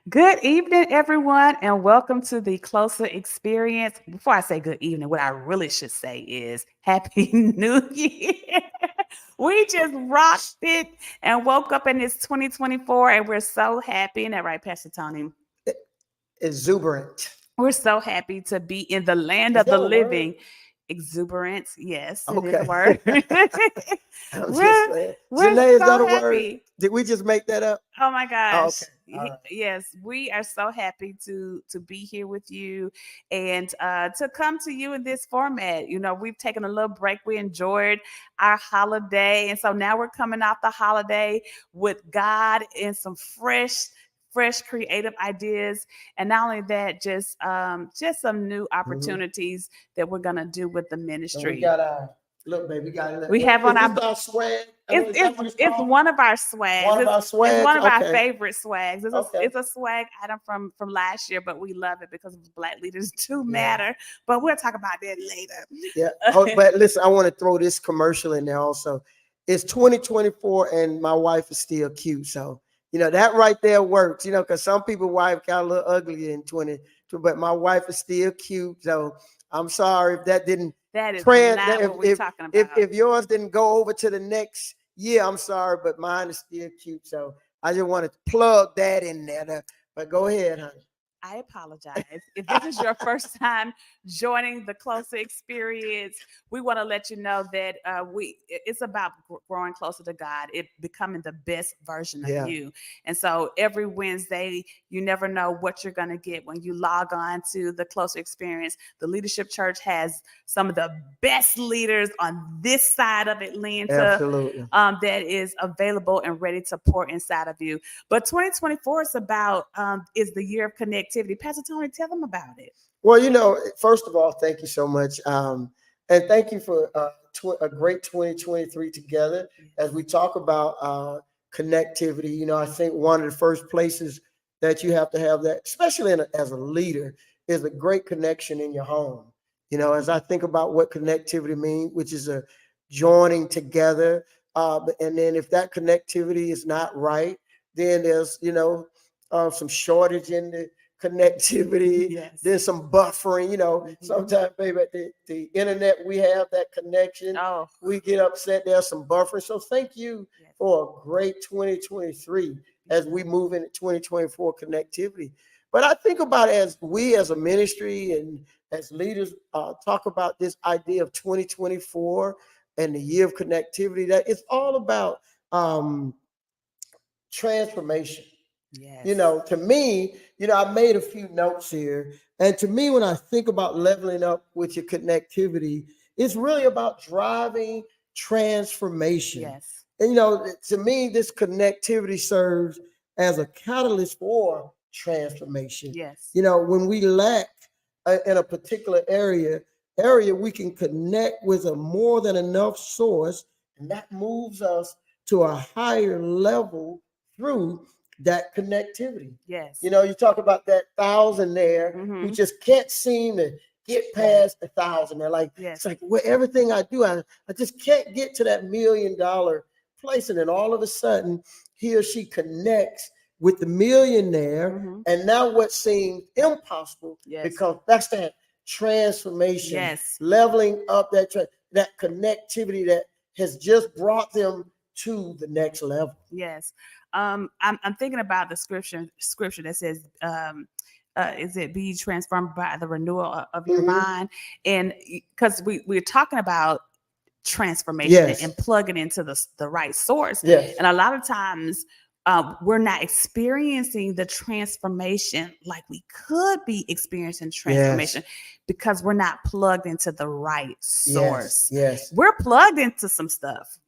Good evening, everyone, and welcome to the Closer Experience. Before I say good evening, what I really should say is Happy New Year. We just rocked it and woke up in this 2024, and we're so happy. Isn't that right, Pastor Tony? Exuberant. We're so happy to be in the land Is of the that a word? living. Exuberance, yes, it is a Okay. word. I'm just we're saying. we're Janae, is that so a word? happy. Did we just make that up? Oh my Oh, okay. gosh. All right. Yes, we are so happy to be here with you and to come to you in this format. We've taken a little break. We enjoyed our holiday. And so now we're coming off the holiday with God and some fresh creative ideas. And not only that, just some new Mhm. opportunities that we're gonna do with the So we ministry. got our look, baby. We got it. We have Is on this our our swag? I it's mean, is that it's what it's it's called? one of our swags. One of It's our it's one swags. of our Okay. favorite swags. It's a Okay. it's a swag item from last year, but we love it because Black leaders do Yeah. matter. But we'll talk about that Yeah. later. But listen, I want to throw this commercial in there also. It's 2024 and my wife is still cute. So, that right there works, because some people wife got a little ugly in 20, but my wife is still cute. So I'm sorry if that didn't That is trend. not what we're If talking if about. if yours didn't go over to the next year, I'm sorry, but mine is still cute. So I just want to plug that in there. But go ahead, honey. I apologize. If this is your first time joining the Closer Experience, we want to let you know that it's about growing closer to God, it becoming the best version of Yeah. you. And so every Wednesday, you never know what you're going to get when you log on to the Closer Experience. The Leadership Church has some of the best leaders on this side of Atlanta Absolutely. that is available and ready to pour inside of you. But 2024 is the year of connectivity. Pastor Tony, tell them about it. Well, first of all, thank you so much. And thank you for a great 2023 together. As we talk about connectivity, I think one of the first places that you have to have that, especially as a leader, is a great connection in your home. As I think about what connectivity means, which is a joining together. And then if that connectivity is not right, then there's, some shortage in the connectivity. Yes. There's some buffering. Sometimes, baby, the internet, we have that connection. Oh, We get upset. There's some buffering. So thank you yes. for a great 2023 as we move into 2024 connectivity. But I think about it as we as a ministry and as leaders talk about this idea of 2024 and the year of connectivity, that it's all about transformation. Yes. To me, I made a few notes here. And to me, when I think about leveling up with your connectivity, it's really about driving transformation. Yes. And, to me, this connectivity serves as a catalyst for transformation. Yes. When we lack in a particular area, we can connect with a more than enough source, and that moves us to a higher level through that connectivity. Yes. You talk about that 1,000 there. Mhm. We just can't seem to get past 1,000 there. Like, Yes. it's like everything I do, I just can't get to that $1 million place. And then all of a sudden, he or she connects with the millionaire. Mhm. And now what seems impossible Yes. because that's that transformation, Yes. leveling up that connectivity that has just brought them to the next level. Yes. I'm thinking about the scripture that says, is it be transformed by the renewal of your mind? And because we're talking about transformation Yes. and plugging into the right source. Yes. And a lot of times we're not experiencing the transformation like we could be experiencing transformation because we're not plugged into the right source. Yes. We're plugged into some stuff.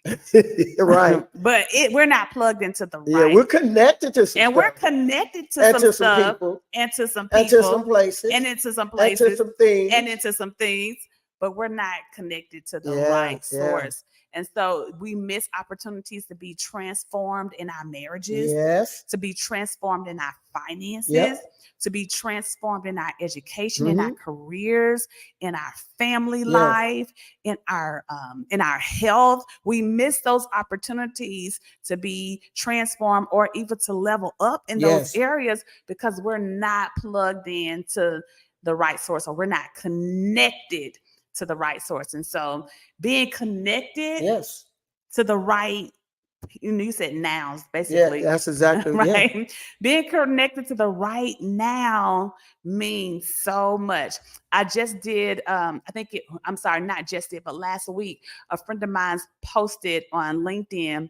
Right. But we're not plugged into the right. Yeah, we're connected to some and stuff. we're connected to and some to stuff some people and to some people and to some places and into some and places to some things and into some things, but we're not connected to the Yeah, right yeah. source. And so we miss opportunities to be transformed in our marriages, Yes. to be transformed in our finances, Yep. to be transformed in our education, in our Mhm. careers, in our family Yes. life, in our health. We miss those opportunities to be transformed or even to level up in those Yes. areas because we're not plugged into the right source, or we're not connected to the right source. And so being connected Yes. to the right, you said nouns Yeah, basically, that's exactly. Yeah. right? Being connected to the right now means so much. I just did, I'm sorry, not just did, but last week, a friend of mine posted on LinkedIn.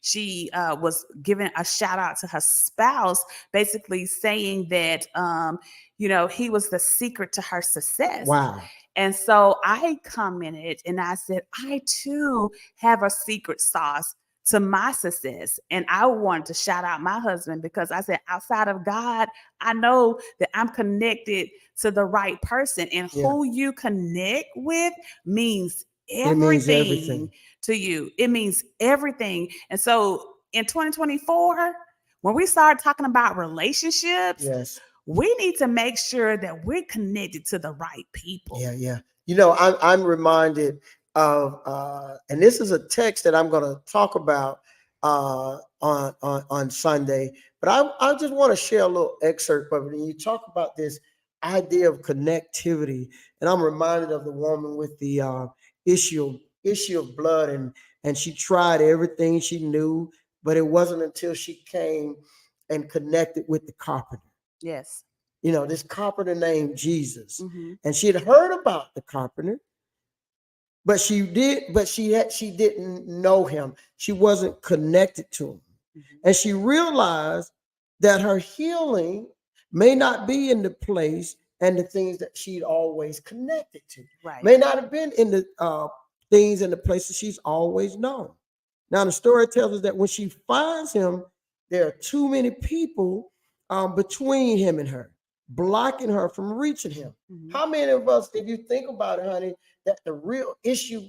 She was giving a shout out to her spouse, basically saying that he was the secret to her success. Wow. And so I commented and I said, I too have a secret sauce to my success. And I wanted to shout out my husband because I said, outside of God, I know that I'm connected to the right person. And Yeah. who you connect with means It means everything everything. to you. It means everything. And so in 2024, when we start talking about relationships, Yes. we need to make sure that we're connected to the right people. Yeah, yeah. I'm reminded of, and this is a text that I'm going to talk about on Sunday. But I just want to share a little excerpt of it. And you talk about this idea of connectivity, and I'm reminded of the woman with the issue of blood, and she tried everything she knew, but it wasn't until she came and connected with the carpenter. Yes. This carpenter named Jesus. Mm-hmm. And she had heard about the carpenter, but she didn't know him. She wasn't connected to him. Mm-hmm. And she realized that her healing may not be in the place and the things that she'd always connected to. Right. May not have been in the things and the places she's always known. Now, the story tells us that when she finds him, there are too many people between him and her, blocking her from reaching him. Mm-hmm. How many of us, if you think about it, honey, that the real issue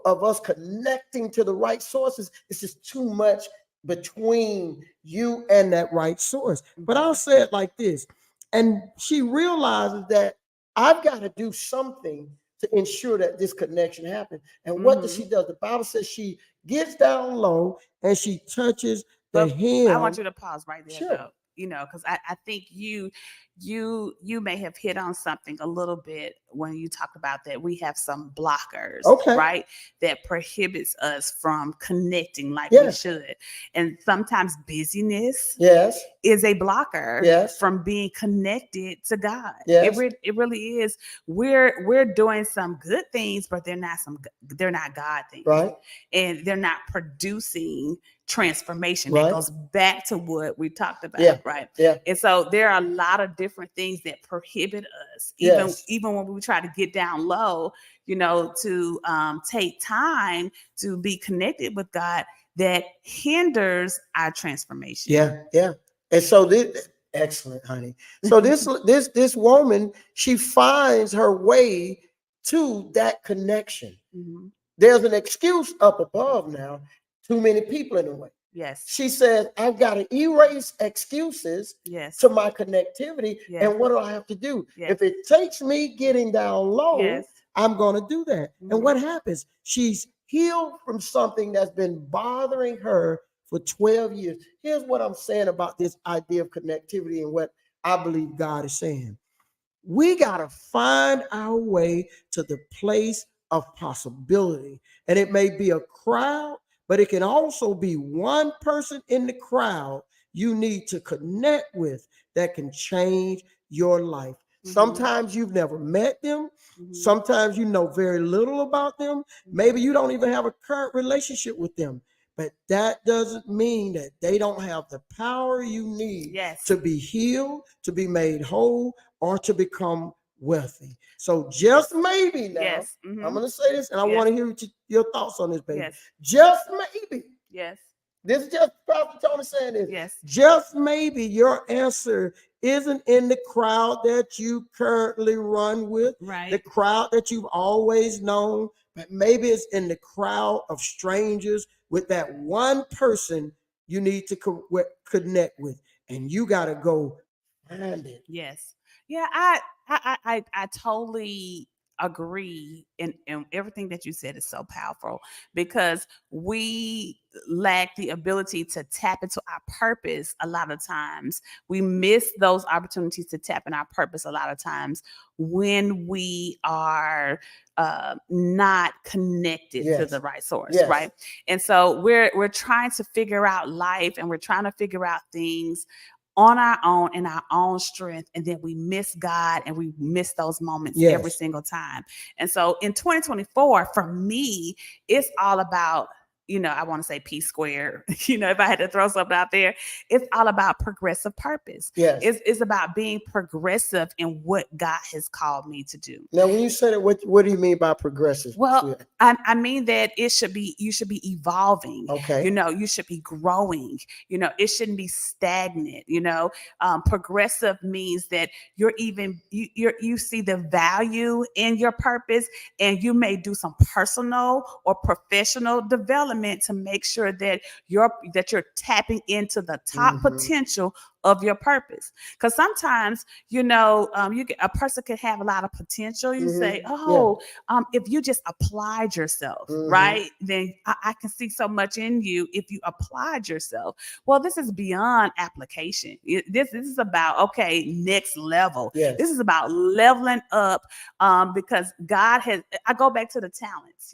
of us connecting to the right sources is just too much between you and that right source? Mm-hmm. But I'll say it like this. And she realizes that I've got to do something to ensure that this connection happens. And what does she do? The Bible says she gets down low and she touches the hem. I want you to pause right there, Sure. though. Because I think you may have hit on something a little bit when you talk about that we have some blockers, Okay. right, that prohibits us from connecting like Yes. we should. And sometimes busyness Yes. is a blocker Yes. from being connected to God. Yes. It really is. We're doing some good things, but they're not God things. Right. And they're not producing transformation. Right. That goes back to what we talked about. Yeah. Right. Yeah. And so there are a lot of different things that prohibit us, Yes. even when we try to get down low, to take time to be connected with God, that hinders our transformation. Yeah. Yeah. And so this, excellent, honey. So this woman, she finds her way to that connection. Mm-hmm. There's an excuse up above now. Too many people in the way. Yes. She says, I've got to erase excuses. Yes. To my connectivity. Yes. And what do I have to do? Yes. If it takes me getting down low, yes. I'm going to do that. Mm-hmm. And what happens? She's healed from something that's been bothering her for 12 years. Here's what I'm saying about this idea of connectivity and what I believe God is saying. We got to find our way to the place of possibility. And it may be a crowd, but it can also be one person in the crowd you need to connect with that can change your life. Mm-hmm. Sometimes you've never met them. Mm-hmm. Sometimes you know very little about them. Maybe you don't even have a current relationship with them. But that doesn't mean that they don't have the power you need. Yes. To be healed, to be made whole, or to become wealthy. So just maybe now, yes. Mm-hmm. I'm going to say this, and I yes. want to hear your thoughts on this, baby. Yes. Just maybe. Yes. This is just Prophet Tony saying this. Yes. Just maybe your answer isn't in the crowd that you currently run with, right. the crowd that you've always known, but maybe it's in the crowd of strangers with that one person you need to connect with, and you got to go find it. Yes. Yeah, I totally agree, and everything that you said is so powerful because we lack the ability to tap into our purpose a lot of times. We miss those opportunities to tap in our purpose a lot of times when we are not connected to the right source, right? And so we're trying to figure out life, and we're trying to figure out things on our own in our own strength, and then we miss God and we miss those moments every single time. And so in 2024 for me, it's all about, I want to say P squared, if I had to throw something out there, it's all about progressive purpose. It's about being progressive in what God has called me to do. Now, when you say that, what do you mean by progressive? Well, I mean that you should be evolving. Okay. You should be growing. It shouldn't be stagnant. Progressive means that you see the value in your purpose, and you may do some personal or professional development to make sure that you're tapping into the top potential of your purpose. Because sometimes, a person can have a lot of potential. You say, if you just applied yourself, right, then I can see so much in you if you applied yourself. Well, this is beyond application. This is about, next level. This is about leveling up, because God has, I go back to the talents.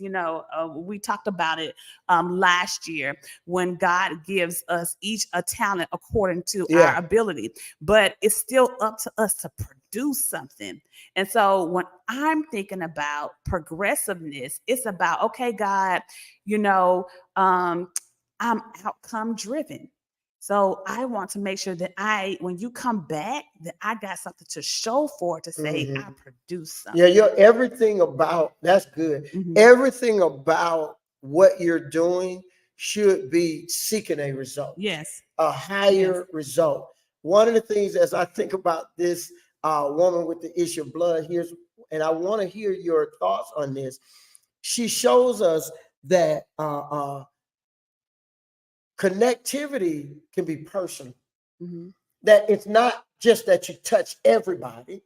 We talked about it last year, when God gives us each a talent according to our ability, but it's still up to us to produce something. And so when I'm thinking about progressiveness, it's about, okay, God, I'm outcome driven. So I want to make sure that when you come back, that I got something to show for, to say I produced something. Yeah, everything about, that's good. Everything about what you're doing should be seeking a result. Yes. A higher result. One of the things, as I think about this woman with the issue of blood, and I want to hear your thoughts on this. She shows us that connectivity can be personal. That it's not just that you touch everybody.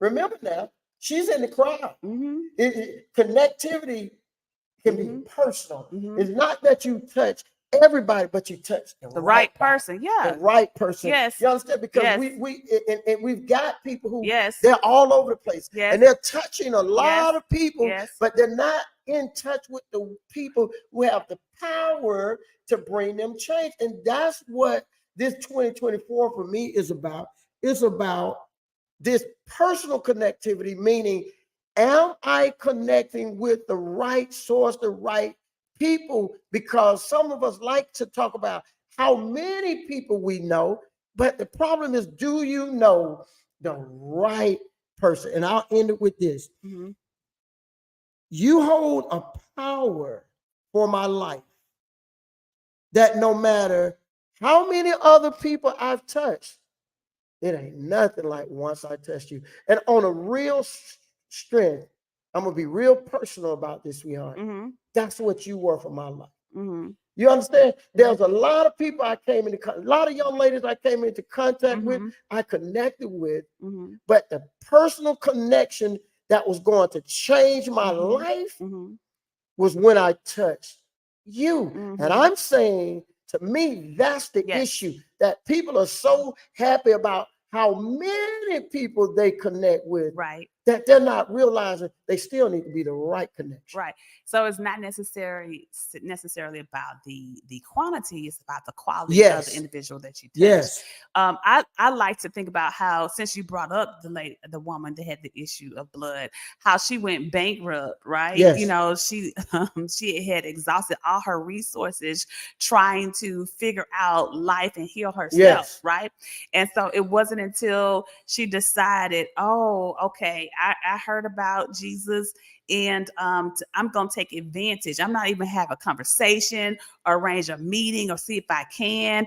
Remember now, she's in the crowd. Connectivity can be personal. It's not that you touch everybody, but you touch the right person. The right person. Yes. You understand? Because we've got people who they're all over the place, and they're touching a lot of people, but they're not in touch with the people who have the power to bring them change. And that's what this 2024 for me is about. It's about this personal connectivity, meaning, am I connecting with the right source, the right people? Because some of us like to talk about how many people we know, but the problem is, do you know the right person? And I'll end it with this. You hold a power for my life that no matter how many other people I've touched, it ain't nothing like once I touched you. And on a real strength, I'm going to be real personal about this, sweetheart. That's what you were for my life. You understand? There's a lot of people a lot of young ladies I came into contact with, I connected with, but the personal connection that was going to change my life was when I touched you. And I'm saying, to me, that's the issue, that people are so happy about how many people they connect with, that they're not realizing they still need to be the right connection. Right. So it's not necessarily about the quantity, it's about the quality of the individual that you touch. I like to think about how, since you brought up the woman that had the issue of blood, how she went bankrupt, right? She had exhausted all her resources trying to figure out life and heal herself, right? And so it wasn't until she decided, oh, okay, I heard about Jesus, and I'm going to take advantage. I'm not even have a conversation or arrange a meeting or see if I can.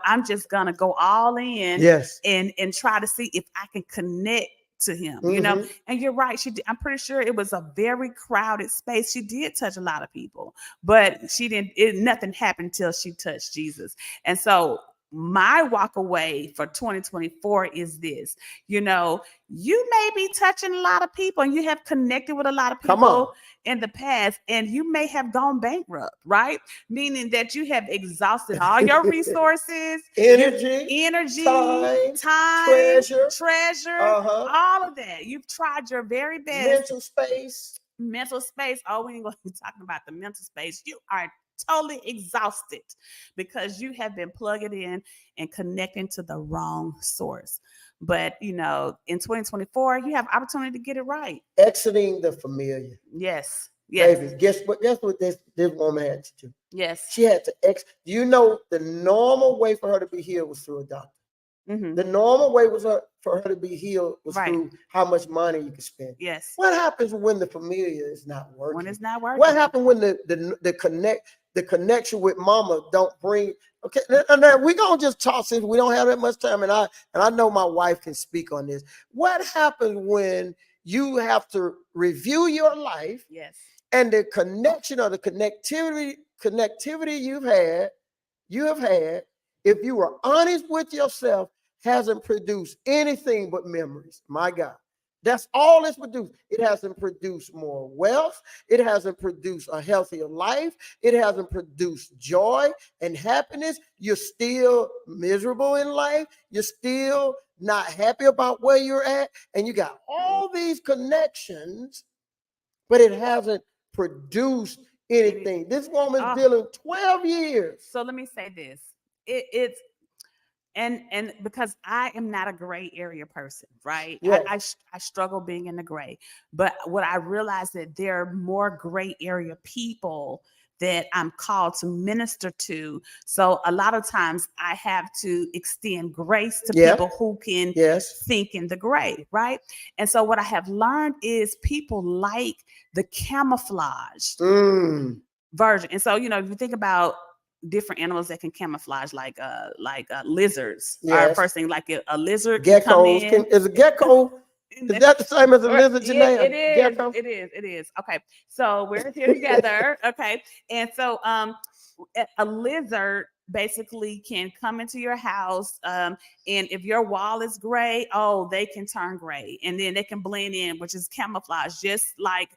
I'm just going to go all in and try to see if I can connect to him, you know. Mhm. And you're right, she did. I'm pretty sure it was a very crowded space. She did touch a lot of people, but she didn't. Nothing happened until she touched Jesus. And so my walk away for 2024 is this. You know, you may be touching a lot of people and you have connected with a lot of Come on. people in the past, and you may have gone bankrupt, right? Meaning that you have exhausted all your resources, Energy, time, treasure, treasure, uh-huh, all of that. You've tried your very best. mental space. Mental space. Oh, we ain't going to be talking about the mental space. You are totally exhausted because you have been plugging in and connecting to the wrong source. But you know, in 2024, you have opportunity to get it right. Exiting the familiar. Yes. Yes. Baby, guess what this woman had to do? Yes. She had to you know, the normal way for her to be healed was through a doctor. Mm-hmm. The normal way was for her to be healed was Right. through how much money you can spend. Yes. What happens when the familiar is not working? When it's not working. What happens when the connection with mama don't bring? Okay, and then we gonna just toss it. We don't have that much time, and I know my wife can speak on this. What happens when you have to review your life? Yes. And the connection or the connectivity you have had, if you were honest with yourself, hasn't produced anything but memories. My God. That's all it's produced. It hasn't produced more wealth. It hasn't produced a healthier life. It hasn't produced joy and happiness. You're still miserable in life. You're still not happy about where you're at. And you got all these connections, but it hasn't produced anything. This woman's dealing 12 years. So let me say this. It's and because I am not a gray area person, right? Yes. I struggle being in the gray. But what I realized that there are more gray area people that I'm called to minister to. So a lot of times I have to extend grace to people who can think in the gray, right? And so what I have learned is people like the camouflage version. And so, you know, if you think about different animals that can camouflage, like lizards. Our first thing, like a lizard. Geckos. Is a gecko? Is that the same as a lizard, Janae? It is. Gecko? It is. Okay. So we're here together. Okay. And so a lizard basically can come into your house, and if your wall is gray, they can turn gray, and then they can blend in, which is camouflage, just like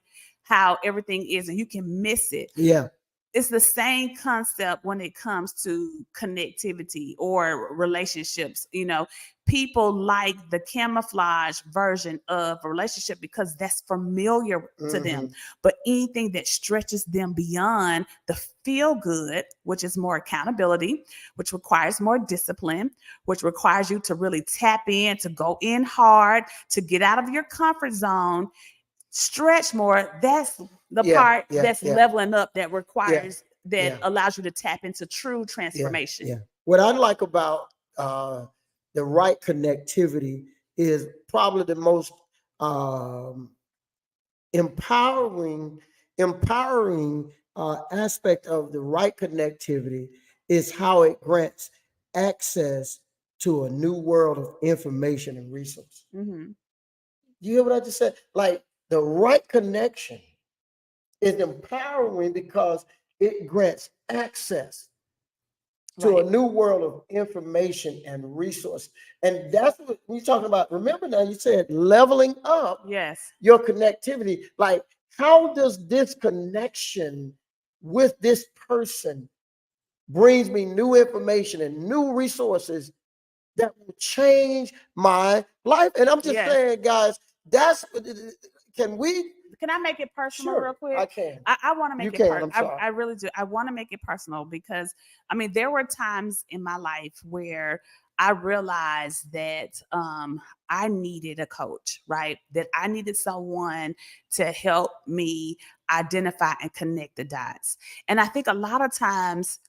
how everything is, and you can miss it. Yeah. It's the same concept when it comes to connectivity or relationships. You know, people like the camouflage version of a relationship because that's familiar to them. But anything that stretches them beyond the feel good, which is more accountability, which requires more discipline, which requires you to really tap in, to go in hard, to get out of your comfort zone, stretch more. That's the part that's leveling up, that requires that allows you to tap into true transformation. What I like about the right connectivity is probably the most empowering aspect of the right connectivity is how it grants access to a new world of information and resources. You hear what I just said? Like, the right connection is empowering because it grants access to a new world of information and resource. And that's what we're talking about. Remember now, you said leveling up your connectivity. Like, how does this connection with this person brings me new information and new resources that will change my life? And I'm just saying, guys, can I make it personal real quick? I can. I want to make it personal. I really do. I want to make it personal because, I mean, there were times in my life where I realized that I needed a coach, right? That I needed someone to help me identify and connect the dots. And I think a lot of times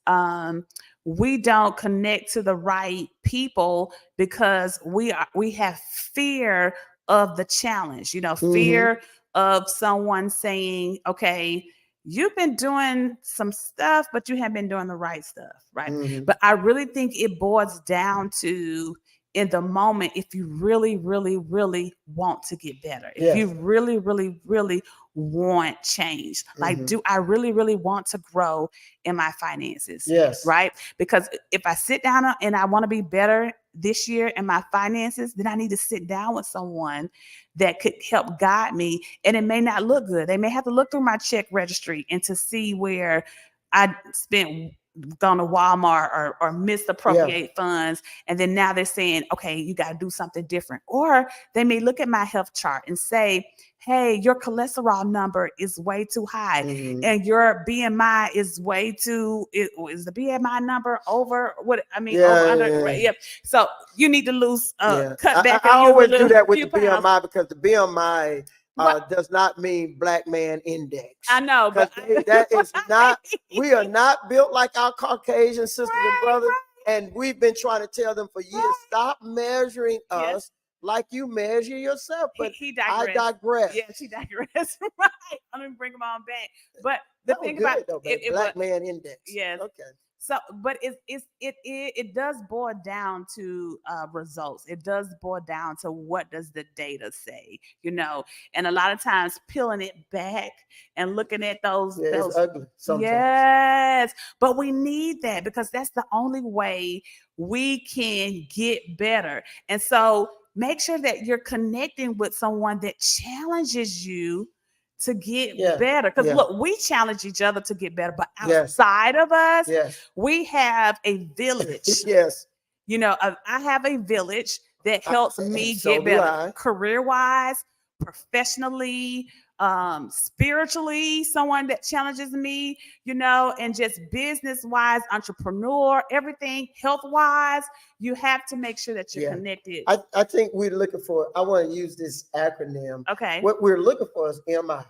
we don't connect to the right people because we have fear of the challenge, you know, fear of someone saying, okay, you've been doing some stuff, but you haven't been doing the right stuff, right? But I really think it boils down to in the moment if you really, really, really want to get better. If Yes. you really, really, really want change. Like, Mhm. do I really, really want to grow in my finances? Yes. Right? Because if I sit down and I want to be better this year in my finances, then I need to sit down with someone that could help guide me. And it may not look good. They may have to look through my check registry and to see where I spent gone to Walmart or misappropriate funds. And then now they're saying, okay, you got to do something different. Or they may look at my health chart and say, hey, your cholesterol number is way too high Mhm. and your BMI is way too, is the BMI number over what, I mean, Yeah, over, under, yeah. right, yeah. So you need to lose, Yeah. cut back. I and use a always do little that with few the pounds. BMI because the BMI What? does not mean black man index. I know, Because but that is not, we are not built like our Caucasian sisters and Right, brothers. right. And we've been trying to tell them for years, Right. stop measuring Yes. us like you measure yourself. But he I digressed. digress. Yes, he digressed. Right. I'm gonna bring him on back. But the That was thing good about though, it, babe. Black man index. yes. Okay. So, but it does boil down to results. It does boil down to what does the data say, you know? And a lot of times peeling it back and looking at those, Yeah, it's ugly sometimes. yes, but we need that because that's the only way we can get better. And so make sure that you're connecting with someone that challenges you to get Yeah, better. Because yeah. look, we challenge each other to get better, but Yes. outside of us, Yes. we have a village. Yes. You know, I have a village that helps me so get do better I. career-wise, professionally, spiritually, someone that challenges me, you know, and just business-wise, entrepreneur, everything health-wise, you have to make sure that you're Yeah. connected. I think we're looking for, I want to use this acronym. Okay. What we're looking for is MI,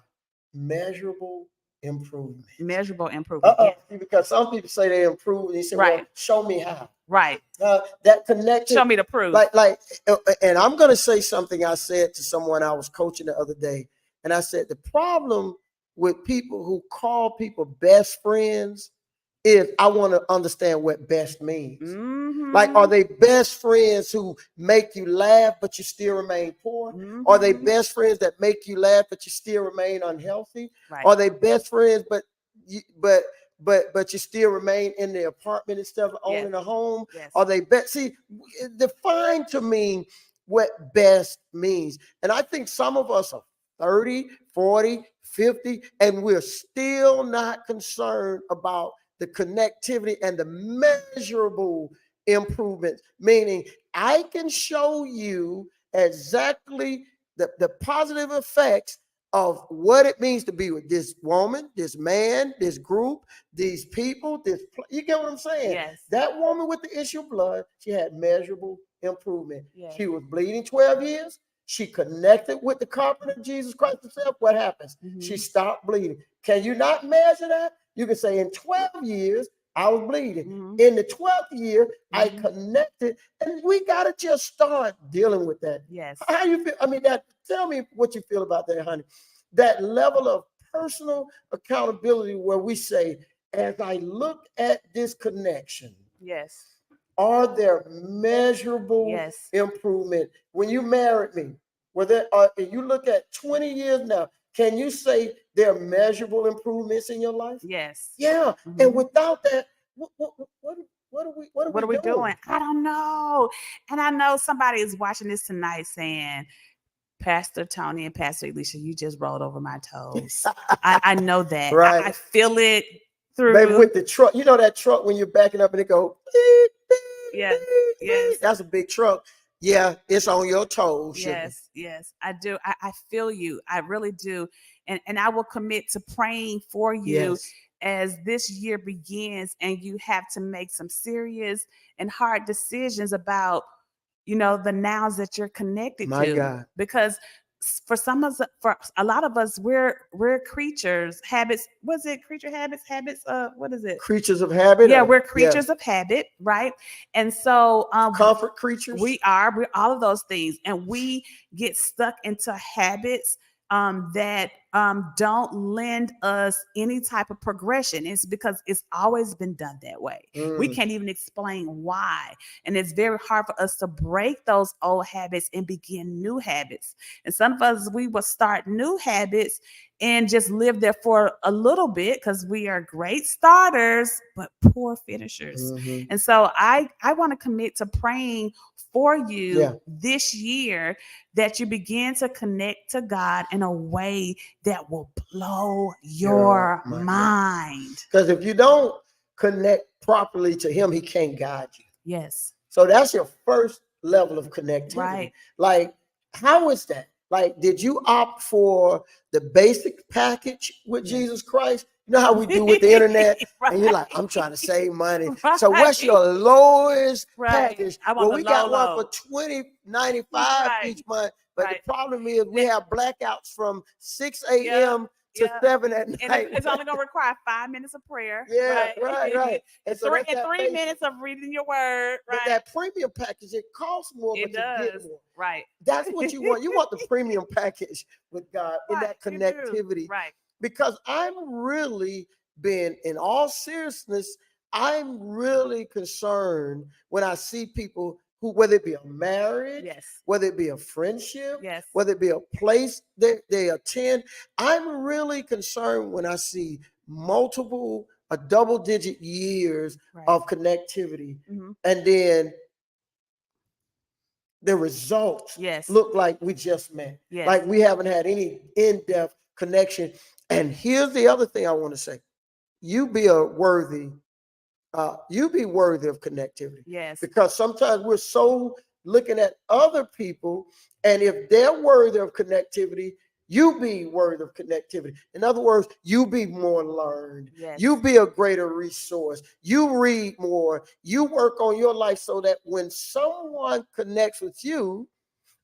measurable improvement. Measurable improvement. Yeah. Because some people say they improve and you say, well, Right. show me how. Right. That connection. Show me the proof. And I'm going to say something I said to someone I was coaching the other day. And I said, the problem with people who call people best friends is I want to understand what best means. Mhm. Like, are they best friends who make you laugh, but you still remain poor? Mhm. Are they best friends that make you laugh, but you still remain unhealthy? Right. Are they best friends, but you still remain in the apartment instead of owning a home? Yes. Are they best? See, define to me what best means. And I think some of us are 30, 40, 50, and we're still not concerned about the connectivity and the measurable improvements, meaning I can show you exactly the positive effects of what it means to be with this woman, this man, this group, these people, you get what I'm saying? Yes. That woman with the issue of blood, she had measurable improvement. Yes. She was bleeding 12 years. She connected with the carpenter, Jesus Christ himself. What happens? Mhm. She stopped bleeding. Can you not measure that? You can say in 12 years, I was bleeding. Mhm. In the 12th year, I Mhm. connected, and we got to just start dealing with that. Yes. How you feel? I mean, tell me what you feel about that, honey. That level of personal accountability where we say, as I look at this connection, Yes. are there measurable Yes. improvement? When you married me, and you look at 20 years now, can you say there are measurable improvements in your life? Yes. Yeah. Mhm. And without that, what are we doing? I don't know. And I know somebody is watching this tonight saying, Pastor Tony and Pastor Alicia, you just rolled over my toes. I know that. Right. I feel it through. Maybe with the truck, you know that truck when you're backing up and it go, beep, beep, Yes. beep, Yes. beep. That's a big truck. Yeah, it's on your toes. Yes, yes, I do. I feel you. I really do. And I will commit to praying for you Yes. as this year begins and you have to make some serious and hard decisions about, you know, the nouns that you're connected My to. God. Because for for a lot of us, we're creatures, habits. Was it creature habits? Habits, what is it? Creatures of habit. Yeah, we're creatures of habit, right? And so comfort creatures. we're all of those things, and we get stuck into habits that don't lend us any type of progression. It's because it's always been done that way. We can't even explain why. And it's very hard for us to break those old habits and begin new habits. And some of us, we will start new habits and just live there for a little bit because we are great starters, but poor finishers. And so I want to commit to praying for you this year that you begin to connect to God in a way that will blow your mind. Because if you don't connect properly to him, he can't guide you. Yes. So that's your first level of connectivity. Right. Like, how is that? Like, did you opt for the basic package with Jesus Christ? You know how we do with the internet? And you're like, I'm trying to save money. So what's your lowest package? Well, we got one for $20.95 each month. But the problem is we have blackouts from 6 a.m. to 7 at night. And it's only going to require 5 minutes of prayer. Right. And so 3 minutes of reading your word. But that premium package, it costs more, but you get more. Right. That's what you want. You want the premium package with God in that connectivity. Right. Because I'm really been, in all seriousness, I'm really concerned when I see people who, whether it be a marriage, whether it be a friendship, whether it be a place that they attend, I'm really concerned when I see a double-digit years of connectivity, and then the results look like we just met, like we haven't had any in-depth connection. And here's the other thing I want to say: you be worthy of connectivity. Yes. Because sometimes we're so looking at other people, and if they're worthy of connectivity, you be worthy of connectivity. In other words, you be more learned. Yes. You be a greater resource. You read more. You work on your life so that when someone connects with you,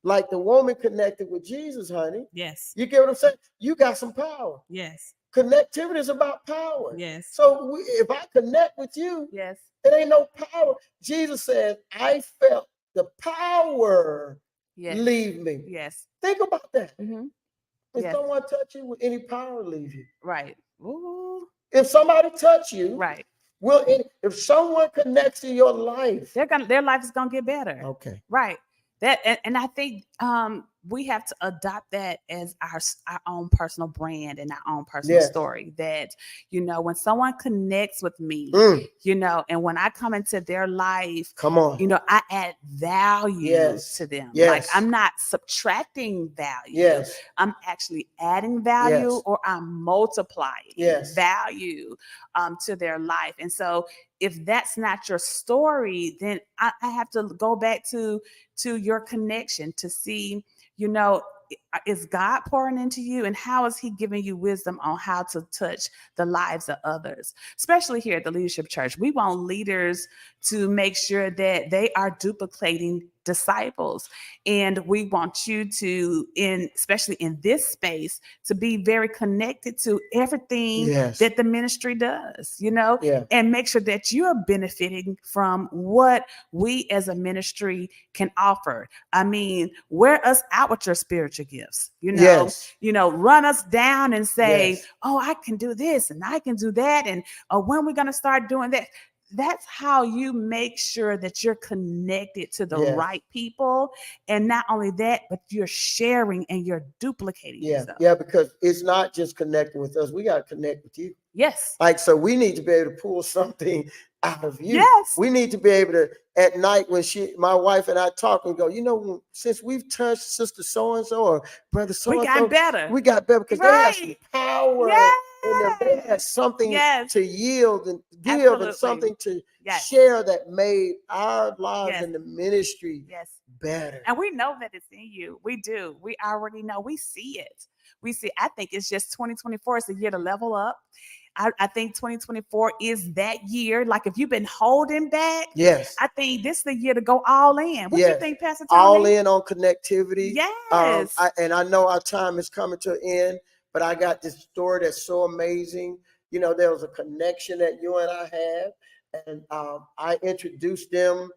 like the woman connected with Jesus, honey. Yes. You get what I'm saying? You got some power. Yes. Connectivity is about power. Yes. So if I connect with you, it ain't no power. Jesus said, I felt the power leave me. Yes. Think about that. Mm-hmm. If someone touch you, will any power leave you? Right. Ooh. If somebody touch you, right. If someone connects in your life, their life is gonna get better. Okay. Right. That and I think we have to adopt that as our own personal brand and our own personal story. That, when someone connects with me, and when I come into their life, I add value to them. Like, I'm not subtracting value. I'm actually adding value, or I'm multiplying value to their life. And so if that's not your story, then I have to go back to your connection to see, is God pouring into you, and how is he giving you wisdom on how to touch the lives of others? Especially here at the Leadership Church, we want leaders to make sure that they are duplicating disciples. And we want you to, especially in this space, to be very connected to everything that the ministry does, and make sure that you are benefiting from what we as a ministry can offer. I mean, wear us out with your spiritual gifts, run us down and say, oh, I can do this and I can do that. And when are we going to start doing that? That's how you make sure that you're connected to the right people. And not only that, but you're sharing and you're duplicating yourself. Yeah, because it's not just connecting with us. We got to connect with you. Yes. Like, so we need to be able to pull something out of you. Yes. We need to be able to, at night when my wife and I talk and go, since we've touched sister so-and-so or brother so-and-so, we got better. We got better because they have some power. And they had something to yield and give and something to share that made our lives in the ministry better. And we know that it's in you. We do. We already know. We see it. I think it's just 2024 is the year to level up. I think 2024 is that year. Like, if you've been holding back, I think this is the year to go all in. What do you think, Pastor Tony? All in on connectivity. Yes. And I know our time is coming to an end, but I got this story that's so amazing. There was a connection that you and I had, and I introduced them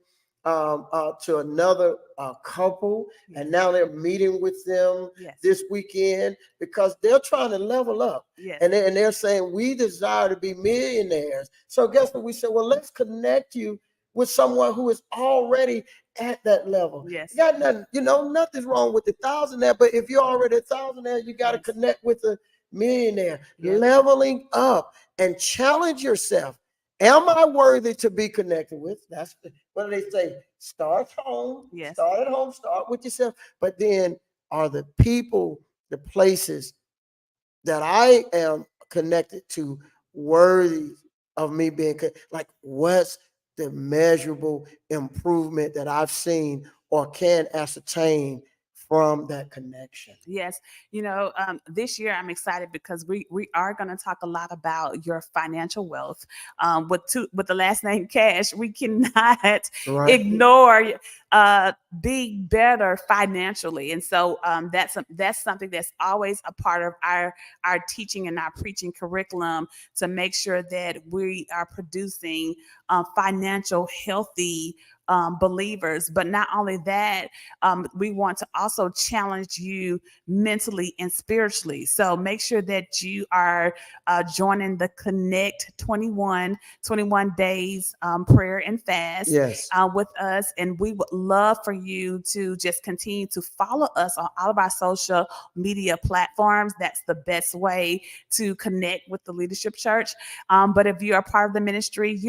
to another couple, and now they're meeting with them Yes. this weekend because they're trying to level up. Yes. And they're saying, we desire to be millionaires. So guess what? We said, well, let's connect you with someone who is already at that level. Yes. You got nothing, nothing's wrong with the thousandaire, but if you're already a thousandaire, you got to Yes. connect with a millionaire. Yes. Leveling up and challenge yourself. Am I worthy to be connected with? That's what do they say? Start home. Yes. Start at home. Start with yourself. But then, are the people, the places that I am connected to worthy of me being like, what's the measurable improvement that I've seen or can ascertain from that connection? Yes, this year I'm excited because we are going to talk a lot about your financial wealth. With the last name Cash, we cannot Right. ignore being better financially, and so that's something that's always a part of our teaching and our preaching curriculum to make sure that we are producing financial healthy believers. But not only that, we want to also challenge you mentally and spiritually. So make sure that you are joining the Connect 21 days prayer and fast Yes. with us. And we would love for you to just continue to follow us on all of our social media platforms. That's the best way to connect with the Leadership Church. But if you are part of the ministry,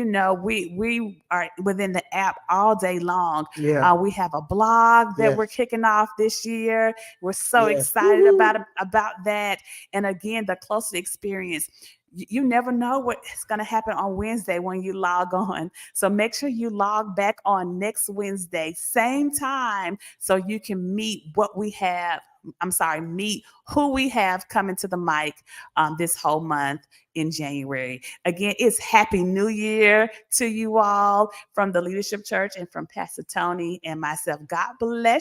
we are within the app all day long. Yeah. We have a blog that Yes. we're kicking off this year. We're so Yes. excited Woo-hoo. about that. And again, the closer experience. You never know what's going to happen on Wednesday when you log on. So make sure you log back on next Wednesday, same time, so you can meet who we have coming to the mic this whole month in January. Again, it's Happy New Year to you all from the Leadership Church and from Pastor Tony and myself. God bless